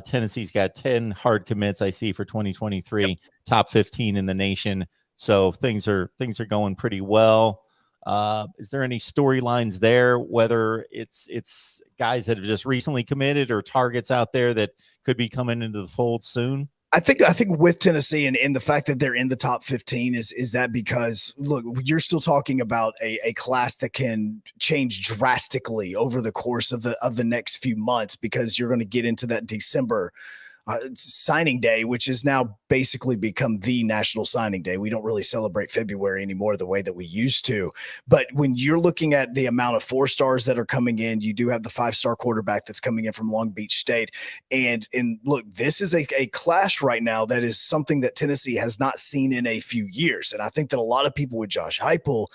Tennessee's got 10 hard commits I see for 2023, top 15 in the nation. So things are going pretty well. Is there any storylines there, whether it's guys that have just recently committed or targets out there that could be coming into the fold soon? I think with Tennessee and the fact that they're in the top 15 is that because, look, you're still talking about a class that can change drastically over the course of the next few months, because you're going to get into that December signing day, which has now basically become the national signing day. We don't really celebrate February anymore the way that we used to. But when you're looking at the amount of 4-stars that are coming in, you do have the 5-star quarterback that's coming in from Long Beach State. And look, this is a clash right now that is something that Tennessee has not seen in a few years. And I think that a lot of people with Josh Heupel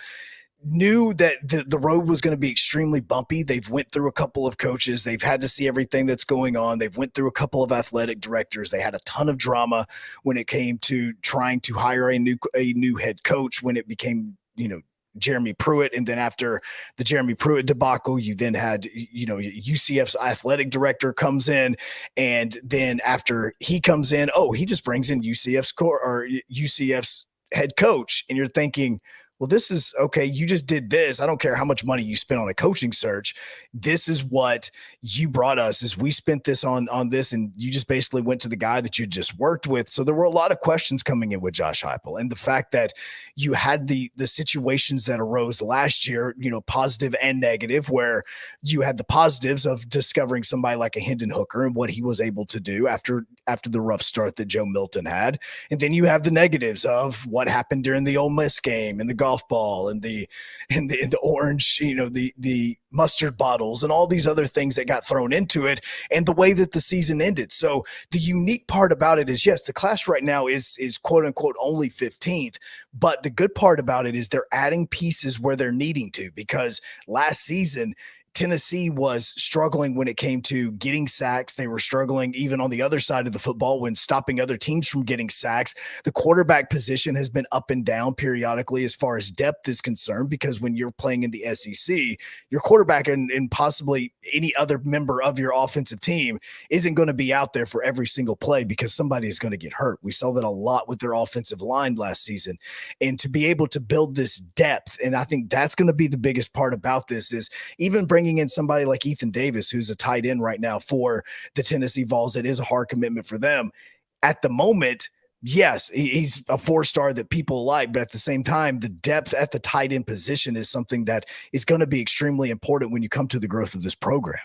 knew that the road was going to be extremely bumpy. They've went through a couple of coaches. They've had to see everything that's going on. They've went through a couple of athletic directors. They had a ton of drama when it came to trying to hire a new head coach, when it became, Jeremy Pruitt. And then after the Jeremy Pruitt debacle, you then had, UCF's athletic director comes in. And then after he comes in, he just brings in UCF's head coach. And you're thinking, well, this is okay. You just did this. I don't care how much money you spent on a coaching search. This is what you brought us, is we spent this on this, and you just basically went to the guy that you just worked with. So there were a lot of questions coming in with Josh Heupel, and the fact that you had the situations that arose last year, positive and negative, where you had the positives of discovering somebody like a Hendon Hooker and what he was able to do after the rough start that Joe Milton had. And then you have the negatives of what happened during the Ole Miss game and the golf ball and the orange, the mustard bottles and all these other things that got thrown into it, and the way that the season ended. So the unique part about it is, yes, the class right now is quote unquote only 15th, but the good part about it is they're adding pieces where they're needing to, because last season Tennessee was struggling when it came to getting sacks. They were struggling even on the other side of the football when stopping other teams from getting sacks. The quarterback position has been up and down periodically as far as depth is concerned, because when you're playing in the SEC, your quarterback and possibly any other member of your offensive team isn't going to be out there for every single play, because somebody is going to get hurt. We saw that a lot with their offensive line last season. And to be able to build this depth, and I think that's going to be the biggest part about this, is even bringing in somebody like Ethan Davis, who's a tight end right now for the Tennessee Vols. It is a hard commitment for them at the moment. Yes, he's a 4-star that people like, but at the same time, the depth at the tight end position is something that is going to be extremely important when you come to the growth of this program.